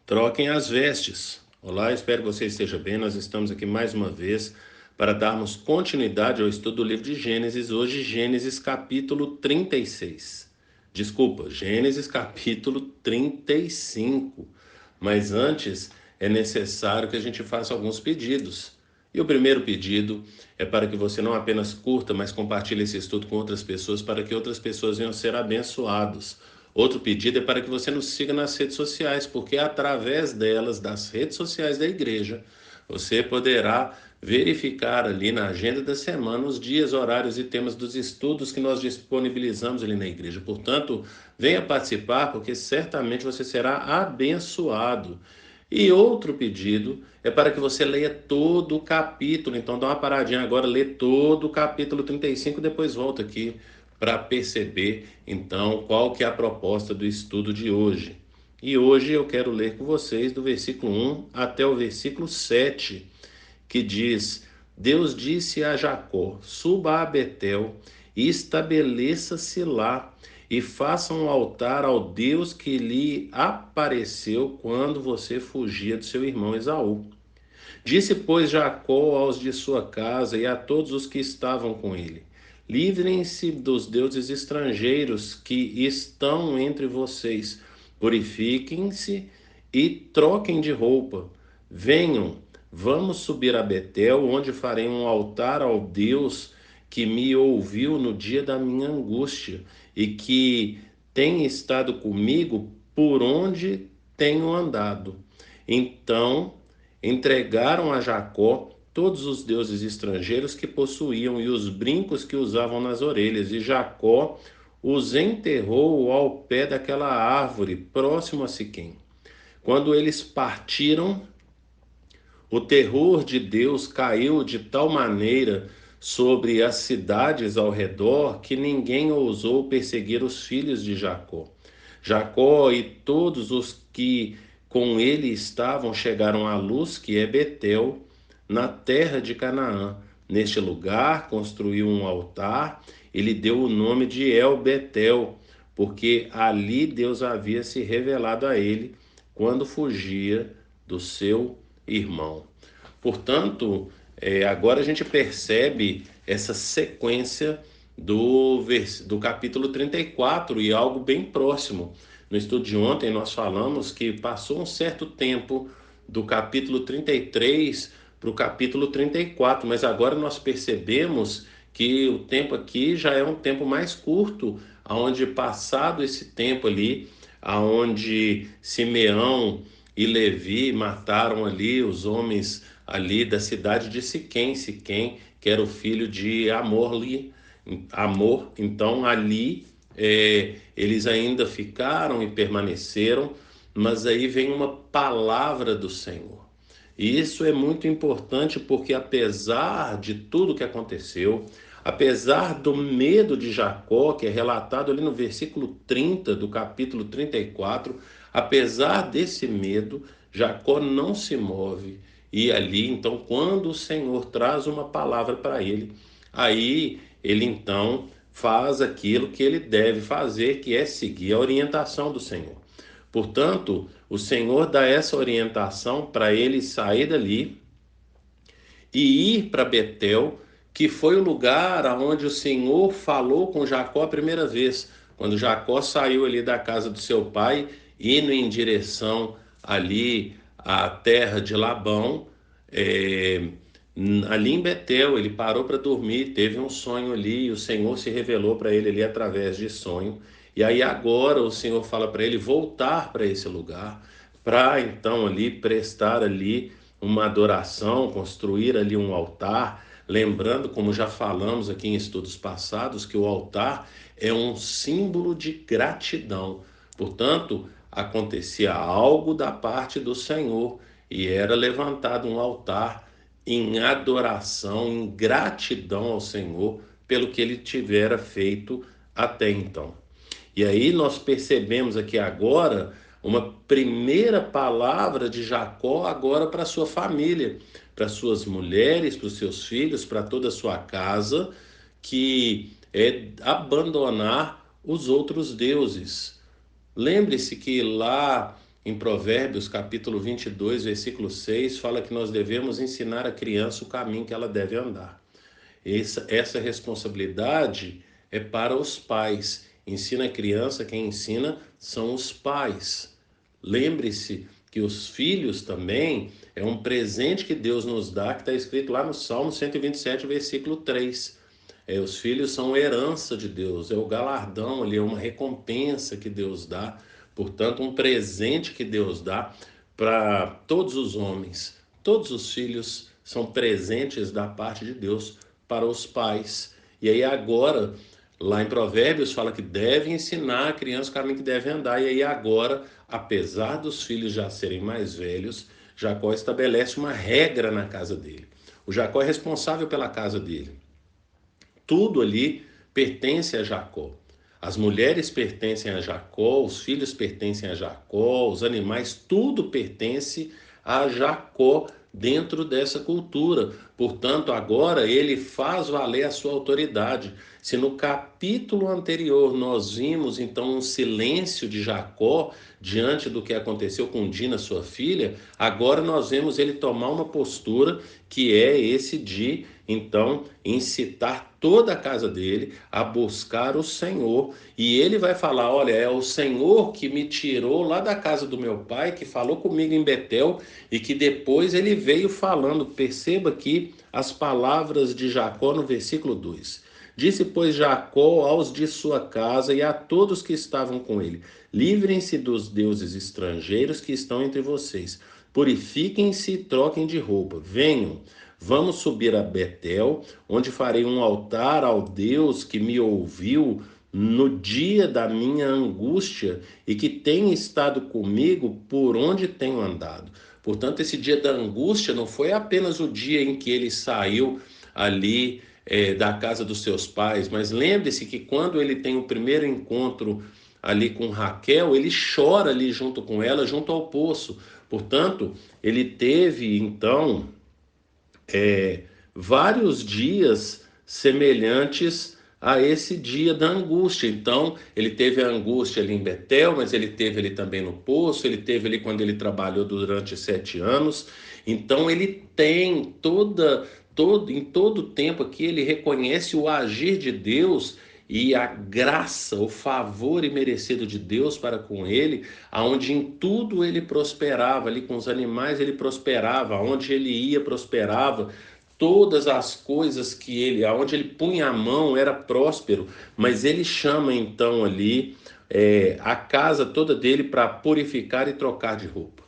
Troquem as vestes. Olá, espero que você esteja bem. Nós estamos aqui mais uma vez para darmos continuidade ao estudo do livro de Gênesis. Hoje, Gênesis capítulo 36. Desculpa, Gênesis capítulo 35. Mas antes, é necessário que a gente faça alguns pedidos. E o primeiro pedido é para que você não apenas curta, mas compartilhe esse estudo com outras pessoas, para que outras pessoas venham ser abençoados. Outro pedido é para que você nos siga nas redes sociais, porque através delas, das redes sociais da igreja, você poderá verificar ali na agenda da semana os dias, horários e temas dos estudos que nós disponibilizamos ali na igreja. Portanto, venha participar, porque certamente você será abençoado. E outro pedido é para que você leia todo o capítulo. Então dá uma paradinha agora, lê todo o capítulo 35 e depois volta aqui para perceber então qual que é a proposta do estudo de hoje. E hoje eu quero ler com vocês do versículo 1 até o versículo 7, que diz: Deus disse a Jacó: suba a Betel e estabeleça-se lá e faça um altar ao Deus que lhe apareceu quando você fugia do seu irmão Esaú. Disse, pois, Jacó aos de sua casa e a todos os que estavam com ele: livrem-se dos deuses estrangeiros que estão entre vocês, purifiquem-se e troquem de roupa. Venham, vamos subir a Betel, onde farei um altar ao Deus que me ouviu no dia da minha angústia e que tem estado comigo por onde tenho andado. Então entregaram a Jacó todos os deuses estrangeiros que possuíam e os brincos que usavam nas orelhas, e Jacó os enterrou ao pé daquela árvore, próximo a Siquém. Quando eles partiram, o terror de Deus caiu de tal maneira sobre as cidades ao redor que ninguém ousou perseguir os filhos de Jacó. Jacó e todos os que com ele estavam chegaram à Luz, que é Betel, na terra de Canaã. Neste lugar construiu um altar e lhe deu o nome de El Betel, porque ali Deus havia se revelado a ele quando fugia do seu irmão. Portanto, agora a gente percebe essa sequência do capítulo 34 e algo bem próximo. No estudo de ontem nós falamos que passou um certo tempo do capítulo 33 para o capítulo 34, mas agora nós percebemos que o tempo aqui já é um tempo mais curto, aonde passado esse tempo ali, aonde Simeão e Levi mataram ali os homens ali da cidade de Siquém, que era o filho de Amor, então ali eles ainda ficaram e permaneceram, mas aí vem uma palavra do Senhor. E isso é muito importante porque apesar de tudo que aconteceu, apesar do medo de Jacó, que é relatado ali no versículo 30 do capítulo 34, apesar desse medo, Jacó não se move. E ali, então, quando o Senhor traz uma palavra para ele, aí ele então faz aquilo que ele deve fazer, que é seguir a orientação do Senhor. Portanto, o Senhor dá essa orientação para ele sair dali e ir para Betel, que foi o lugar onde o Senhor falou com Jacó a primeira vez, quando Jacó saiu ali da casa do seu pai, indo em direção ali à terra de Labão, é, ali em Betel, ele parou para dormir, teve um sonho ali, e o Senhor se revelou para ele ali através de sonho. E aí agora o Senhor fala para ele voltar para esse lugar, para então ali prestar ali uma adoração, construir ali um altar, lembrando, como já falamos aqui em estudos passados, que o altar é um símbolo de gratidão. Portanto, acontecia algo da parte do Senhor e era levantado um altar em adoração, em gratidão ao Senhor pelo que ele tivera feito até então. E aí nós percebemos aqui agora uma primeira palavra de Jacó agora para sua família, para suas mulheres, para os seus filhos, para toda a sua casa, que é abandonar os outros deuses. Lembre-se que lá em Provérbios, capítulo 22, versículo 6, fala que nós devemos ensinar a criança o caminho que ela deve andar. Essa responsabilidade é para os pais. Ensina a criança, quem ensina são os pais. Lembre-se que os filhos também é um presente que Deus nos dá, que está escrito lá no Salmo 127, versículo 3. Os filhos são herança de Deus, é o galardão ali, é uma recompensa que Deus dá, portanto, um presente que Deus dá para todos os homens. Todos os filhos são presentes da parte de Deus para os pais. E aí agora, lá em Provérbios, fala que deve ensinar a criança o caminho que deve andar. E aí agora, apesar dos filhos já serem mais velhos, Jacó estabelece uma regra na casa dele. O Jacó é responsável pela casa dele. Tudo ali pertence a Jacó. As mulheres pertencem a Jacó, os filhos pertencem a Jacó, os animais, tudo pertence a Jacó dentro dessa cultura. Portanto, agora ele faz valer a sua autoridade. Se no capítulo anterior nós vimos então um silêncio de Jacó diante do que aconteceu com Dina, sua filha, agora nós vemos ele tomar uma postura que é esse de então incitar toda a casa dele a buscar o Senhor. E ele vai falar: olha, é o Senhor que me tirou lá da casa do meu pai, que falou comigo em Betel, e que depois ele veio falando. Perceba aqui as palavras de Jacó no versículo 2. Disse, pois, Jacó aos de sua casa e a todos que estavam com ele: livrem-se dos deuses estrangeiros que estão entre vocês, purifiquem-se e troquem de roupa, venham, vamos subir a Betel, onde farei um altar ao Deus que me ouviu no dia da minha angústia e que tem estado comigo por onde tenho andado. Portanto, esse dia da angústia não foi apenas o dia em que ele saiu ali da casa dos seus pais, mas lembre-se que quando ele tem o primeiro encontro ali com Raquel, ele chora ali junto com ela, junto ao poço. Portanto, ele teve então vários dias semelhantes a esse dia da angústia. Então, ele teve a angústia ali em Betel, mas ele teve ali também no poço, ele teve ali quando ele trabalhou durante 7 anos. Então, ele tem em todo o tempo aqui, ele reconhece o agir de Deus e a graça, o favor imerecido de Deus para com ele, aonde em tudo ele prosperava, ali com os animais ele prosperava, aonde ele ia prosperava, todas as coisas que ele, aonde ele punha a mão era próspero, mas ele chama então ali a casa toda dele para purificar e trocar de roupa.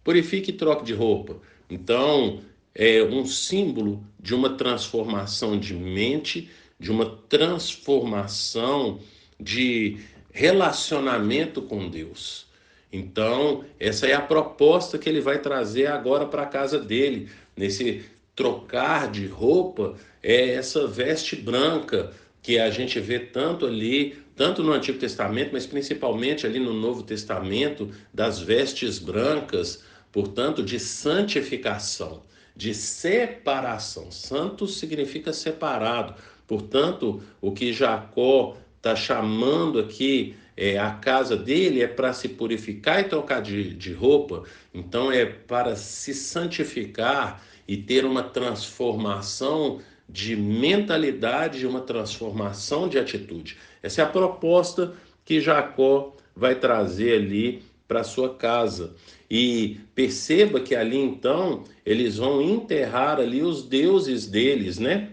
Purifique e troque de roupa. Então, é um símbolo de uma transformação de mente, de uma transformação de relacionamento com Deus. Então, essa é a proposta que ele vai trazer agora para a casa dele. Nesse trocar de roupa, é essa veste branca que a gente vê tanto ali, tanto no Antigo Testamento, mas principalmente ali no Novo Testamento, das vestes brancas, portanto, de santificação, de separação. Santo significa separado. Portanto, o que Jacó está chamando aqui a casa dele é para se purificar e trocar de roupa. Então, é para se santificar e ter uma transformação de mentalidade, uma transformação de atitude. Essa é a proposta que Jacó vai trazer ali para sua casa. E perceba que ali então eles vão enterrar ali os deuses deles, né?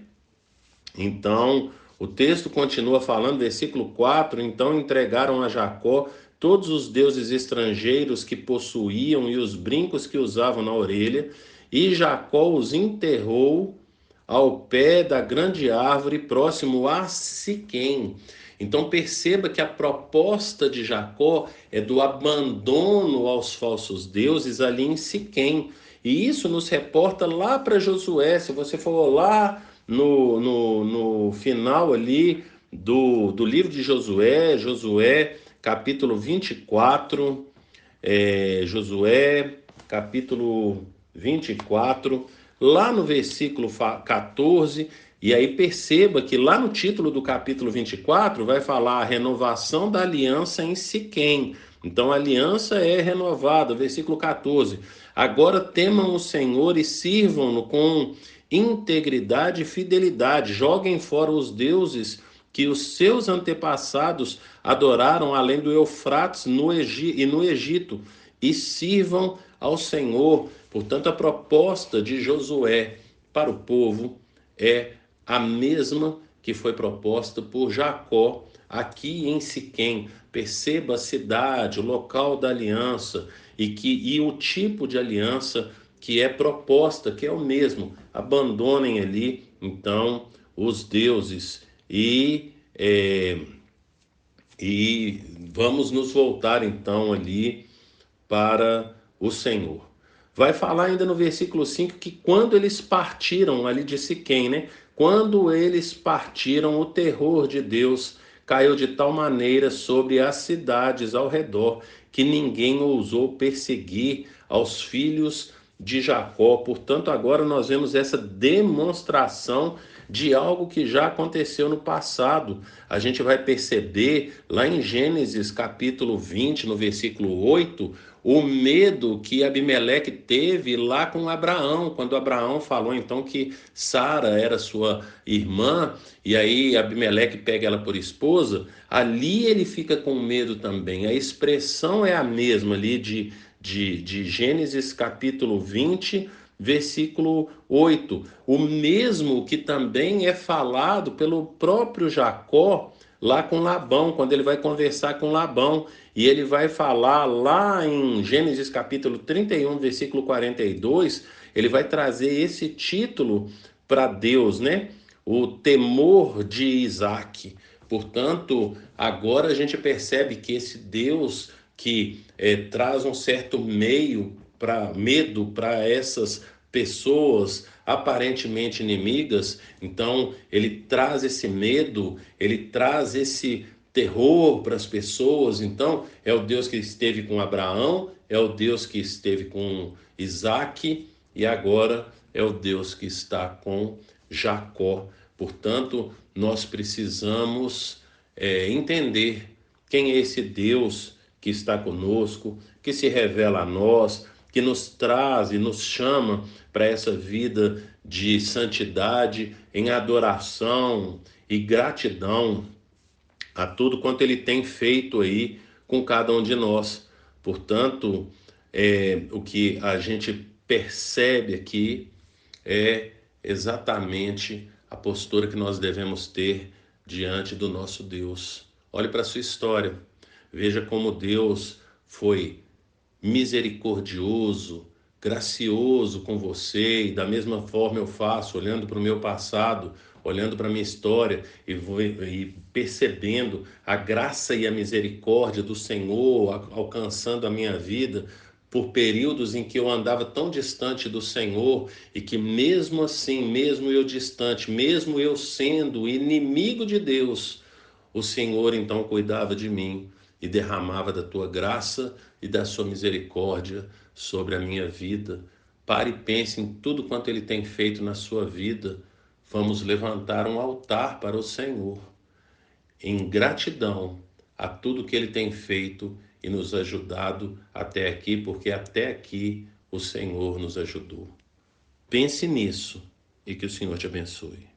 Então, o texto continua falando, versículo 4, então entregaram a Jacó todos os deuses estrangeiros que possuíam e os brincos que usavam na orelha, e Jacó os enterrou ao pé da grande árvore próximo a Siquém. Então perceba que a proposta de Jacó é do abandono aos falsos deuses ali em Siquém. E isso nos reporta lá para Josué. Se você for lá no final ali do livro de Josué capítulo 24, Josué capítulo 24, lá no versículo 14, e aí perceba que lá no título do capítulo 24 vai falar a renovação da aliança em Siquém. Então a aliança é renovada. Versículo 14. Agora temam o Senhor e sirvam-no com integridade e fidelidade. Joguem fora os deuses que os seus antepassados adoraram além do Eufrates e no Egito, e sirvam ao Senhor. Portanto, a proposta de Josué para o povo é a mesma que foi proposta por Jacó aqui em Siquém. Perceba a cidade, o local da aliança e o tipo de aliança que é proposta, que é o mesmo. Abandonem ali, então, os deuses e vamos nos voltar, então, ali para o Senhor. Vai falar ainda no versículo 5 que quando eles partiram ali de Siquém, né? Quando eles partiram, o terror de Deus caiu de tal maneira sobre as cidades ao redor que ninguém ousou perseguir aos filhos de Jacó. Portanto, agora nós vemos essa demonstração de algo que já aconteceu no passado. A gente vai perceber lá em Gênesis capítulo 20, no versículo 8, o medo que Abimeleque teve lá com Abraão, quando Abraão falou então que Sara era sua irmã, e aí Abimeleque pega ela por esposa, ali ele fica com medo também. A expressão é a mesma ali de Gênesis capítulo 20, versículo 8. O mesmo que também é falado pelo próprio Jacó lá com Labão, quando ele vai conversar com Labão. E ele vai falar lá em Gênesis capítulo 31, versículo 42, ele vai trazer esse título para Deus, né? O temor de Isaac. Portanto, agora a gente percebe que esse Deus que traz um certo medo para essas pessoas aparentemente inimigas, então ele traz esse medo, ele traz esse terror para as pessoas. Então é o Deus que esteve com Abraão, é o Deus que esteve com Isaac e agora é o Deus que está com Jacó. Portanto, nós precisamos entender quem é esse Deus que está conosco, que se revela a nós, que nos traz e nos chama para essa vida de santidade, em adoração e gratidão a tudo quanto ele tem feito aí com cada um de nós. Portanto, o que a gente percebe aqui é exatamente a postura que nós devemos ter diante do nosso Deus. Olhe para a sua história, veja como Deus foi misericordioso, gracioso com você, e da mesma forma eu faço, olhando para o meu passado, olhando para a minha história e percebendo a graça e a misericórdia do Senhor alcançando a minha vida por períodos em que eu andava tão distante do Senhor e que mesmo assim, mesmo eu distante, mesmo eu sendo inimigo de Deus, o Senhor então cuidava de mim e derramava da tua graça e da sua misericórdia sobre a minha vida. Pare e pense em tudo quanto ele tem feito na sua vida. Vamos levantar um altar para o Senhor, em gratidão a tudo que ele tem feito e nos ajudado até aqui, porque até aqui o Senhor nos ajudou. Pense nisso e que o Senhor te abençoe.